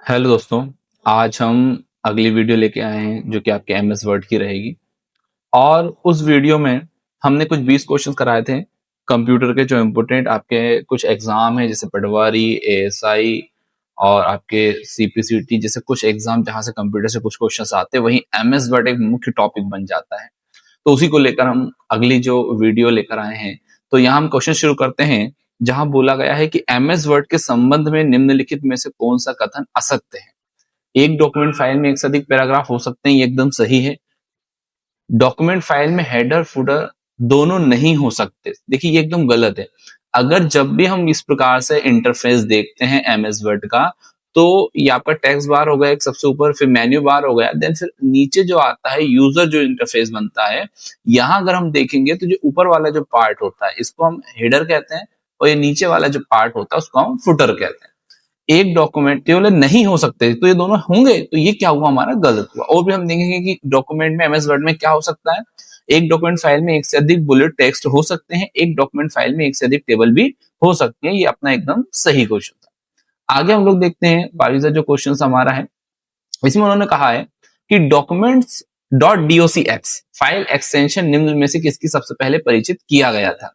Hello दोस्तों, आज हम अगली वीडियो लेके आए हैं जो कि आपके एमएस वर्ड की रहेगी। और उस वीडियो में हमने कुछ 20 क्वेश्चंस कराए थे कंप्यूटर के, जो इम्पोर्टेंट आपके कुछ एग्जाम है जैसे पटवारी, एएसआई और आपके सीपीसीटी जैसे कुछ एग्जाम जहां से कंप्यूटर से कुछ क्वेश्चंस आते हैं, वहीं एमएस वर्ड एक मुख्य टॉपिक बन जाता है। तो उसी को लेकर हम अगली जो वीडियो लेकर आए हैं। तो यहाँ हम क्वेश्चन शुरू करते हैं, जहां बोला गया है कि एमएस वर्ड के संबंध में निम्नलिखित में से कौन सा कथन असत्य है। एक डॉक्यूमेंट फाइल में एक से अधिक पैराग्राफ हो सकते हैं, ये एकदम सही है। डॉक्यूमेंट फाइल में हेडर फुटर दोनों नहीं हो सकते, देखिए ये एकदम गलत है। अगर जब भी हम इस प्रकार से इंटरफेस देखते हैं एमएस वर्ड का, तो ये आपका टेक्स्ट बार हो गया एक सबसे ऊपर, फिर मेन्यू बार हो गया, देन फिर नीचे जो आता है यूजर जो इंटरफेस बनता है। यहाँ अगर हम देखेंगे तो जो ऊपर वाला जो पार्ट होता है इसको हम हेडर कहते हैं, और ये नीचे वाला जो पार्ट होता है उसको हम फुटर कहते हैं। एक डॉक्यूमेंट केवल नहीं हो सकते, तो ये दोनों होंगे, तो ये क्या हुआ, हमारा गलत हुआ। और भी हम देखेंगे कि डॉक्यूमेंट में एमएस वर्ड में क्या हो सकता है। एक डॉक्यूमेंट फाइल में एक से अधिक बुलेट टेक्स्ट हो सकते हैं, एक डॉक्यूमेंट फाइल में एक से अधिक टेबल भी हो सकते हैं। ये अपना एकदम सही क्वेश्चन था। आगे हम लोग देखते हैं 22वां जो क्वेश्चन हमारा है, इसमें उन्होंने कहा है कि डॉक्यूमेंट्स .docx फाइल एक्सटेंशन निम्न में से किसकी सबसे पहले परिचित किया गया था।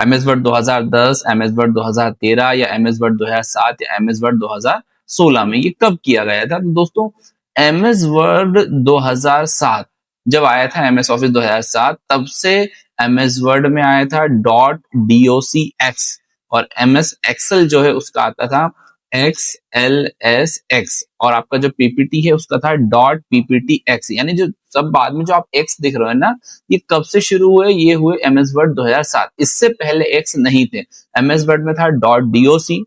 एमएस वर्ड 2010, एमएस वर्ड 2013 या एमएस वर्ड 2007 या एमएस वर्ड 2016 में ये कब किया गया था। तो दोस्तों एमएस वर्ड 2007 जब आया था, एमएस ऑफिस 2007, तब से एमएस वर्ड में आया था .docx, और एमएस एक्सेल जो है उसका आता था XLSX, और आपका जो पीपीटी है उसका था .pptx। यानी जो सब बाद में जो आप एक्स दिख रहे हो ना, ये कब से शुरू हुए, ये हुए एमएस वर्ड 2007। इससे पहले एक्स नहीं थे। एमएस वर्ड में था .doc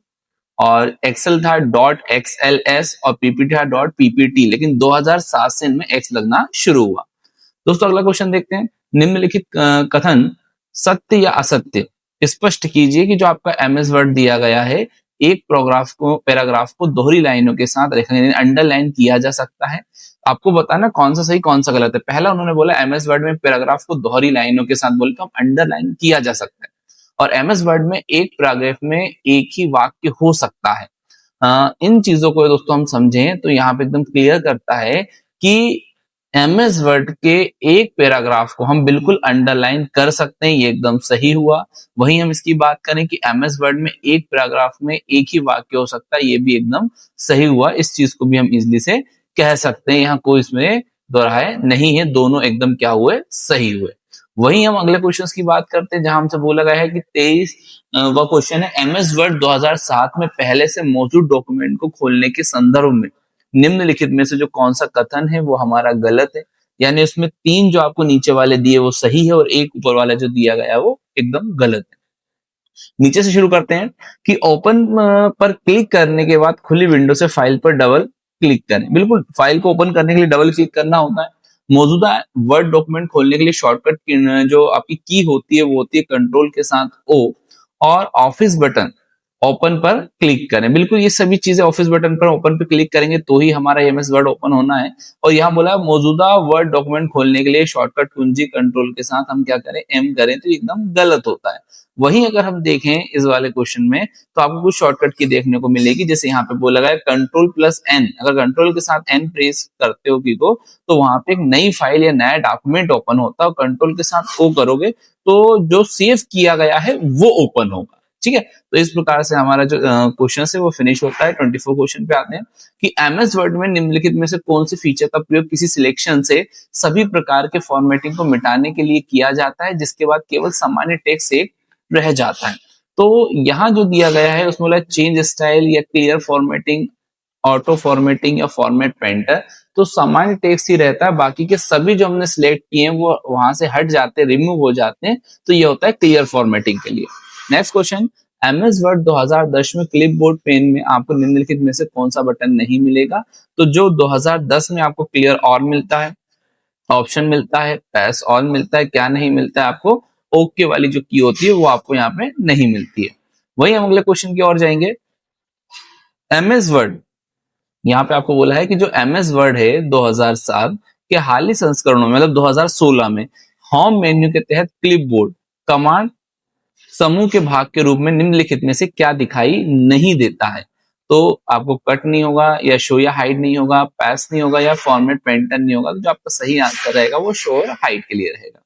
और एक्सेल था .xls और पीपीटी था .ppt, लेकिन 2007 से इनमें एक्स लगना शुरू हुआ। दोस्तों अगला क्वेश्चन देखते हैं, निम्नलिखित कथन सत्य या असत्य स्पष्ट कीजिए कि जो आपका एमएस वर्ड दिया गया है, एक पैराग्राफ को दोहरी लाइनों के साथ अंडरलाइन किया जा सकता है। आपको बताना कौन सा सही कौन सा गलत है। पहला उन्होंने बोला एमएस वर्ड में पैराग्राफ को दोहरी लाइनों के साथ बोल तो हम अंडरलाइन किया जा सकता है, और एमएस वर्ड में एक पैराग्राफ में एक ही वाक्य हो सकता है। इन चीजों को दोस्तों हम समझें तो यहाँ पे एकदम क्लियर करता है कि एमएस वर्ड के एक पैराग्राफ को हम बिल्कुल अंडरलाइन कर सकते हैं, ये एकदम सही हुआ। वहीं हम इसकी बात करें कि एमएस वर्ड में एक पैराग्राफ में एक ही वाक्य हो सकता है, ये भी एकदम सही हुआ। इस चीज को भी हम इजीली से कह सकते हैं, यहाँ कोई इसमें दोहराए नहीं है, दोनों एकदम क्या हुए, सही हुए। वहीं हम अगले क्वेश्चन की बात करते हैं, जहां हमसे बोला गया है कि 23 वह क्वेश्चन है, एमएस वर्ड 2007 में पहले से मौजूद डॉक्यूमेंट को खोलने के संदर्भ में निम्नलिखित में से जो कौन सा कथन है वो हमारा गलत है। यानी उसमें 3 जो आपको नीचे वाले दिए वो सही है, और एक ऊपर वाला जो दिया गया है वो एकदम गलत है। नीचे से शुरू करते हैं कि ओपन पर क्लिक करने के बाद खुली विंडो से फाइल पर डबल क्लिक करें। बिल्कुल, फाइल को ओपन करने के लिए डबल क्लिक करना होता है। मौजूदा वर्ड डॉक्यूमेंट खोलने के लिए शॉर्टकट जो आपकी की होती है वो होती है कंट्रोल के साथ O, और ऑफिस बटन ओपन पर क्लिक करें। बिल्कुल, ये सभी चीजें ऑफिस बटन पर ओपन पर क्लिक करेंगे तो ही हमारा एमएस वर्ड ओपन होना है। और यहाँ बोला है मौजूदा वर्ड डॉक्यूमेंट खोलने के लिए शॉर्टकट कुंजी कंट्रोल के साथ हम क्या करें, M करें, तो एकदम गलत होता है। वहीं अगर हम देखें इस वाले क्वेश्चन में तो आपको कुछ शॉर्टकट की देखने को मिलेगी, जैसे यहाँ पे बोला गया कंट्रोल+N। अगर कंट्रोल के साथ N प्रेस करते हो की को, तो वहां पे एक नई फाइल या नया डॉक्यूमेंट ओपन होता है, और कंट्रोल के साथ O करोगे तो जो सेव किया गया है वो ओपन होगा। ठीक है, तो इस प्रकार से हमारा जो क्वेश्चन है वो फिनिश होता है। 24 क्वेश्चन पे आते हैं कि एमएस वर्ड में निम्नलिखित में से कौन सी फीचर का प्रयोग किसी सिलेक्शन से सभी प्रकार के फॉर्मेटिंग को मिटाने के लिए किया जाता है, जिसके बाद केवल सामान्य टेक्स्ट एक रह जाता है। तो यहाँ जो दिया गया है उसमें बोला चेंज स्टाइल या क्लियर फॉर्मेटिंग, ऑटो फॉर्मेटिंग या फॉर्मेट पेंटर। तो सामान्य टेक्स्ट ही रहता है, बाकी के सभी जो हमने सिलेक्ट किए हैं वो वहां से हट जाते हैं, रिमूव हो जाते हैं। तो ये होता है क्लियर फॉर्मेटिंग के लिए। नेक्स्ट क्वेश्चन, एमएस वर्ड 2010 में क्लिपबोर्ड पेन में आपको निम्नलिखित में से कौन सा बटन नहीं मिलेगा। तो जो 2010 में आपको क्लियर ऑल मिलता है, ऑप्शन मिलता है, पैस ऑल मिलता है, क्या नहीं मिलता है आपको, ओके वाली जो की होती है वो आपको यहाँ पे नहीं मिलती है। वही हम अगले क्वेश्चन की ओर जाएंगे। एमएस वर्ड, यहाँ पे आपको बोला है कि जो एमएस वर्ड है 2007 के हाल ही संस्करणों में, मतलब 2016 में, होम मेन्यू के तहत क्लिपबोर्ड कमांड समूह के भाग के रूप में निम्नलिखित में से क्या दिखाई नहीं देता है। तो आपको कट नहीं होगा या शो या हाइड नहीं होगा, पैस नहीं होगा या फॉर्मेट पेंटन नहीं होगा। तो जो आपका सही आंसर रहेगा वो शो और हाइड के लिए रहेगा।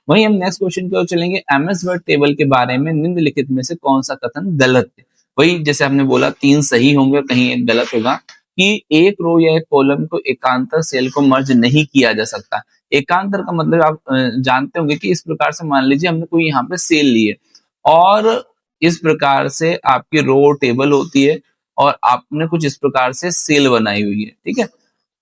वहीं हम नेक्स्ट क्वेश्चन की ओर चलेंगे। एमएस वर्ड टेबल के बारे में निम्नलिखित में से कौन सा कथन गलत है? वही जैसे हमने बोला 3 सही होंगे और कहीं एक गलत होगा कि एक रो या एक कॉलम को एकांतर सेल को मर्ज नहीं किया जा सकता। एकांतर का मतलब आप जानते होंगे कि इस प्रकार से मान लीजिए हमने कोई यहाँ पे सेल ली है और इस प्रकार से आपकी रो टेबल होती है और आपने कुछ इस प्रकार से सेल बनाई हुई है, ठीक है।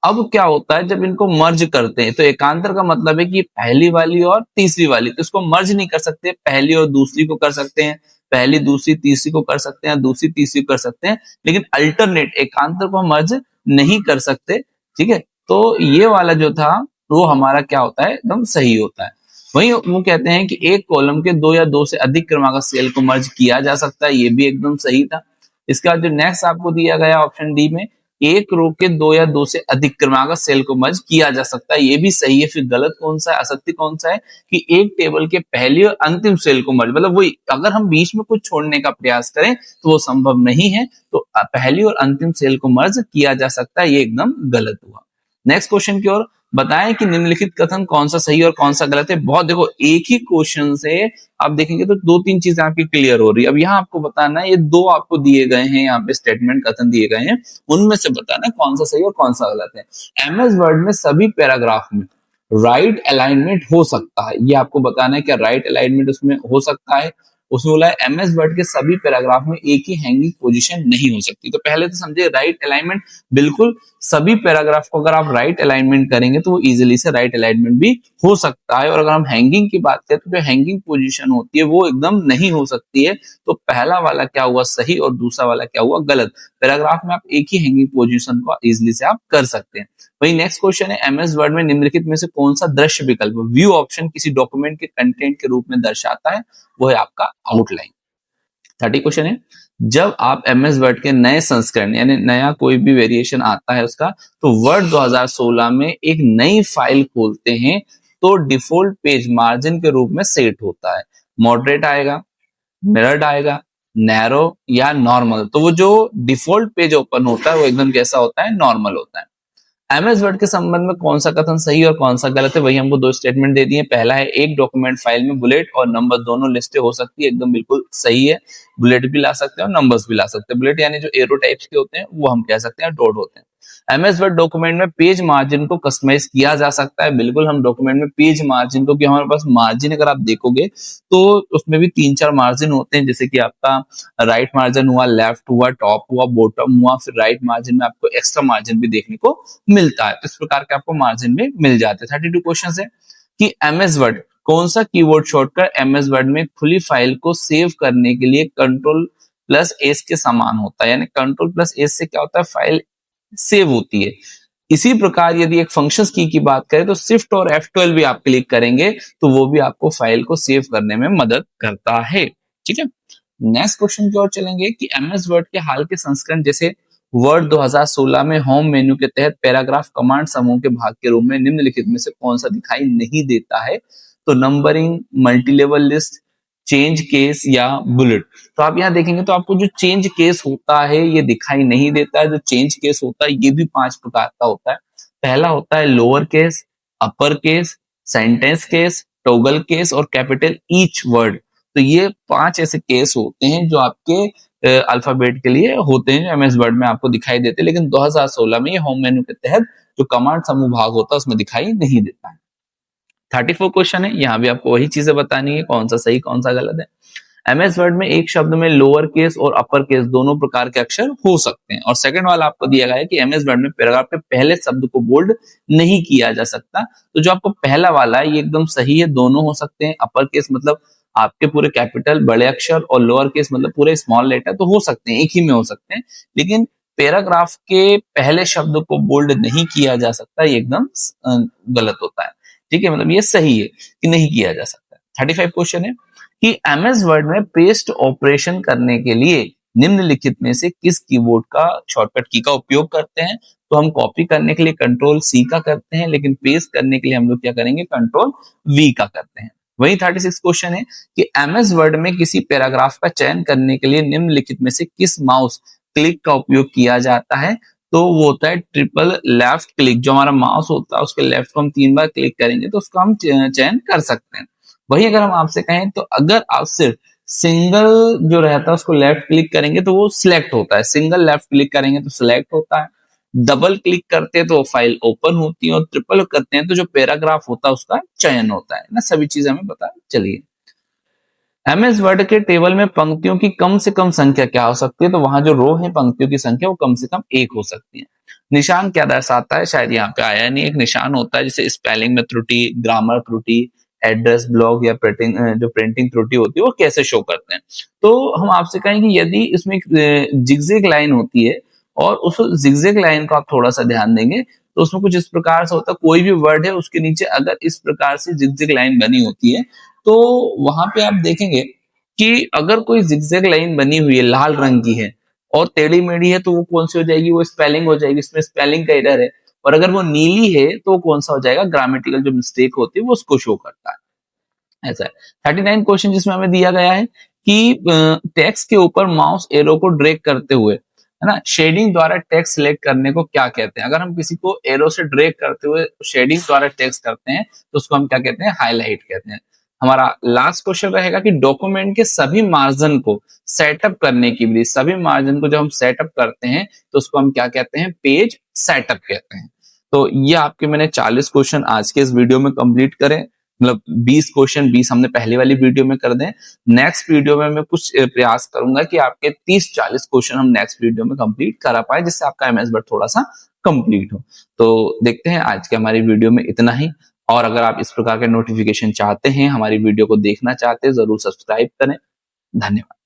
अब क्या होता है जब इनको मर्ज करते हैं तो एकांतर का मतलब है कि पहली वाली और तीसरी वाली, तो इसको मर्ज नहीं कर सकते, पहली और दूसरी को कर सकते हैं, पहली दूसरी तीसरी को कर सकते हैं, दूसरी तीसरी को कर सकते हैं, लेकिन अल्टरनेट एकांतर को मर्ज नहीं कर सकते, ठीक है। तो ये वाला जो था वो हमारा क्या होता है, एकदम सही होता है। वही वो कहते हैं कि एक कॉलम के 2 या 2 से अधिक क्रमांक सेल को मर्ज किया जा सकता है, ये भी एकदम सही था। इसके बाद जो नेक्स्ट आपको दिया गया ऑप्शन डी में, एक रो के 2 या 2 से अधिक क्रमागत सेल को मर्ज किया जा सकता है, ये भी सही है। फिर गलत कौन सा है, असत्य कौन सा है कि एक टेबल के पहली और अंतिम सेल को मर्ज, मतलब वही अगर हम बीच में कुछ छोड़ने का प्रयास करें तो वो संभव नहीं है, तो पहली और अंतिम सेल को मर्ज किया जा सकता है, ये एकदम गलत हुआ। नेक्स्ट क्वेश्चन की ओर, बताएं कि निम्नलिखित कथन कौन सा सही और कौन सा गलत है। बहुत देखो एक ही क्वेश्चन से आप देखेंगे तो 2-3 चीजें आपकी क्लियर हो रही है। अब यहाँ आपको बताना है, ये 2 आपको दिए गए हैं, यहाँ पे स्टेटमेंट कथन दिए गए हैं, उनमें से बताना है कौन सा सही और कौन सा गलत है। एमएस वर्ड में सभी पैराग्राफ में राइट अलाइनमेंट हो सकता है, ये आपको बताना है क्या राइट अलाइनमेंट उसमें हो सकता है। उसमें बोला है एमएस वर्ड के सभी पैराग्राफ में एक ही हैंगिंग पोजीशन नहीं हो सकती। तो पहले तो समझे राइट अलाइनमेंट, बिल्कुल सभी पैराग्राफ को अगर आप राइट अलाइनमेंट करेंगे तो वो इजीली से राइट अलाइनमेंट भी हो सकता है। और अगर हम हैंगिंग की बात करें तो जो हैंगिंग पोजीशन होती है वो एकदम नहीं हो सकती है। तो पहला वाला क्या हुआ सही और दूसरा वाला क्या हुआ गलत। पैराग्राफ में आप एक ही हैंगिंग पोजीशन को इजीली से आप कर सकते हैं। वही नेक्स्ट क्वेश्चन है, एमएस वर्ड में निम्नलिखित में से कौन सा दृश्य विकल्प व्यू ऑप्शन किसी डॉक्यूमेंट के कंटेंट के रूप में दर्शाता है, वो है आपका आउटलाइन। 30 क्वेश्चन है, जब आप एमएस वर्ड के नए संस्करण यानी नया कोई भी वेरिएशन आता है उसका, तो वर्ड 2016 में एक नई फाइल खोलते हैं तो डिफॉल्ट पेज मार्जिन के रूप में सेट होता है। मॉडरेट आएगा, मिरर्ड आएगा, नैरो या नॉर्मल। तो वो जो डिफॉल्ट पेज ओपन होता है वो एकदम कैसा होता है, नॉर्मल होता है। एमएस वर्ड के संबंध में कौन सा कथन सही और कौन सा गलत है, वही हमको 2 स्टेटमेंट दे दिए। पहला है एक डॉक्यूमेंट फाइल में बुलेट और नंबर दोनों लिस्टें हो सकती है, एकदम बिल्कुल सही है। बुलेट भी ला सकते हैं और नंबर्स भी ला सकते हैं। बुलेट यानी जो एरो टाइप्स के होते हैं वो हम कह सकते हैं, डॉट होते हैं। एमएस वर्ड डॉक्यूमेंट में पेज मार्जिन को कस्टमाइज किया जा सकता है, बिल्कुल हम डॉक्यूमेंट में पेज मार्जिन को, कि हमारे पास मार्जिन अगर आप देखोगे तो उसमें भी 3-4 मार्जिन होते हैं, जैसे कि आपका राइट मार्जिन हुआ, लेफ्ट हुआ, टॉप हुआ, बॉटम हुआ, फिर राइट मार्जिन में आपको एक्स्ट्रा मार्जिन भी देखने को मिलता है। तो इस प्रकार के आपको मार्जिन भी मिल जाते हैं। 32 क्वेश्चन है कि एमएस वर्ड कौन सा कीवर्ड शॉर्टकट एमएस वर्ड में खुली फाइल को सेव करने के लिए कंट्रोल+S के समान होता है। यानी कंट्रोल+S से क्या होता है, फाइल सेव होती है। इसी प्रकार यदि एक फंक्शंस की बात करें तो शिफ्ट और F12 भी आप क्लिक करेंगे तो वो भी आपको फाइल को सेव करने में मदद करता है, ठीक है। नेक्स्ट क्वेश्चन की ओर चलेंगे कि एमएस वर्ड के हाल के संस्करण जैसे वर्ड 2016 में होम मेन्यू के तहत पैराग्राफ कमांड समूह के भाग के रूप में निम्नलिखित में से कौन सा दिखाई नहीं देता है। तो numbering, multilevel list, change case या बुलेट। तो आप यहाँ देखेंगे तो आपको जो चेंज केस होता है ये दिखाई नहीं देता है। जो चेंज केस होता है ये भी 5 प्रकार का होता है। पहला होता है lower case, upper case, sentence case, toggle case और कैपिटल ईच वर्ड। तो ये 5 ऐसे केस होते हैं जो आपके अल्फाबेट के लिए होते हैं, एमएस वर्ड में आपको दिखाई देते हैं, लेकिन 2016 में ये होम मेन्यू के तहत जो कमांड समूह भाग होता है उसमें दिखाई नहीं देता है। 34 क्वेश्चन है, यहाँ भी आपको वही चीजें बतानी है, कौन सा सही कौन सा गलत है। एमएस वर्ड में एक शब्द में लोअर केस और अपर केस दोनों प्रकार के अक्षर हो सकते हैं। और सेकंड वाला आपको दिया गया है कि एमएस वर्ड में पैराग्राफ के पहले शब्द को बोल्ड नहीं किया जा सकता। तो जो आपको पहला वाला है ये एकदम सही है, दोनों हो सकते हैं। अपर केस मतलब आपके पूरे कैपिटल बड़े अक्षर और लोअर केस मतलब पूरे स्मॉल लेटर, तो हो सकते हैं, एक ही में हो सकते हैं। लेकिन पैराग्राफ के पहले शब्द को बोल्ड नहीं किया जा सकता, ये एकदम गलत होता है, ठीक है। मतलब ये सही है कि नहीं किया जा सकता। 35 क्वेश्चन है कि एमएस वर्ड में पेस्ट ऑपरेशन करने के लिए निम्नलिखित में से किस कीबोर्ड का शॉर्टकट की का उपयोग करते हैं। तो हम कॉपी करने के लिए Ctrl+C का करते हैं, लेकिन पेस्ट करने के लिए हम लोग क्या करेंगे, Ctrl+V का करते हैं। वही 36 क्वेश्चन है कि एमएस वर्ड में किसी पैराग्राफ का चयन करने के लिए निम्नलिखित में से किस माउस क्लिक का उपयोग किया जाता है, तो वो होता है ट्रिपल लेफ्ट क्लिक। जो हमारा माउस होता है उसके लेफ्ट को हम 3 बार क्लिक करेंगे तो उसको हम चयन कर सकते हैं। वही अगर हम आपसे कहें तो अगर आप सिर्फ सिंगल जो रहता है उसको लेफ्ट क्लिक करेंगे तो वो सिलेक्ट होता है, सिंगल लेफ्ट क्लिक करेंगे तो सिलेक्ट होता है, डबल क्लिक करते हैं तो फाइल ओपन होती है, और ट्रिपल करते हैं तो जो पैराग्राफ होता है उसका चयन होता है ना। सभी चीजें हमें पता चलिए। एमएस वर्ड के टेबल में पंक्तियों की कम से कम संख्या क्या हो सकती है, तो वहां जो रो है पंक्तियों की संख्या वो कम से कम 1 हो सकती है। निशान क्या दर्शाता है, शायद यहाँ पे आया नहीं। एक निशान होता है जैसे स्पेलिंग में त्रुटि, ग्रामर त्रुटि, एड्रेस ब्लॉक या जो प्रिंटिंग त्रुटि होती है वो कैसे शो करते हैं। तो हम आपसे कहेंगे यदि इसमें जिगजैग लाइन होती है और उस जिगजैग लाइन को आप थोड़ा सा ध्यान देंगे तो उसमें कुछ इस प्रकार से होता है, कोई भी वर्ड है उसके नीचे अगर इस प्रकार से जिगजैग लाइन बनी होती है तो वहां पे आप देखेंगे कि अगर कोई जिगजैग लाइन बनी हुई है लाल रंग की है और टेढ़ी मेढ़ी है तो वो कौन सी हो जाएगी, वो स्पेलिंग हो जाएगी, इसमें स्पेलिंग का एरर है। और अगर वो नीली है तो वो कौन सा हो जाएगा, ग्रामेटिकल जो मिस्टेक होती है वो उसको शो करता है। ऐसा है 39 क्वेश्चन जिसमें हमें दिया गया है कि टेक्स्ट के ऊपर माउस एरो को ड्रैग करते हुए है ना शेडिंग द्वारा टेक्स्ट सिलेक्ट करने को क्या कहते हैं। अगर हम किसी को एरो से ड्रैग करते हुए शेडिंग द्वारा टेक्स्ट करते हैं तो उसको हम क्या कहते हैं, हाईलाइट कहते हैं। हमारा लास्ट क्वेश्चन रहेगा कि डॉक्यूमेंट के सभी मार्जिन को सेटअप करने की विधि, सभी मार्जिन को जब हम सेटअप करते हैं तो उसको हम क्या कहते हैं, पेज सेटअप कहते हैं। तो ये आपके मैंने 40 क्वेश्चन आज के इस वीडियो में कंप्लीट करें, मतलब 20 क्वेश्चन 20 हमने पहले वाली वीडियो में कर दें। नेक्स्ट वीडियो में मैं कुछ प्रयास करूंगा कि आपके 30-40 क्वेश्चन हम नेक्स्ट वीडियो में कंप्लीट करा पाए जिससे आपका एमएस वर्ड थोड़ा सा कंप्लीट हो। तो देखते हैं आज के हमारी वीडियो में इतना ही। और अगर आप इस प्रकार के नोटिफिकेशन चाहते हैं, हमारी वीडियो को देखना चाहते हैं, जरूर सब्सक्राइब करें। धन्यवाद।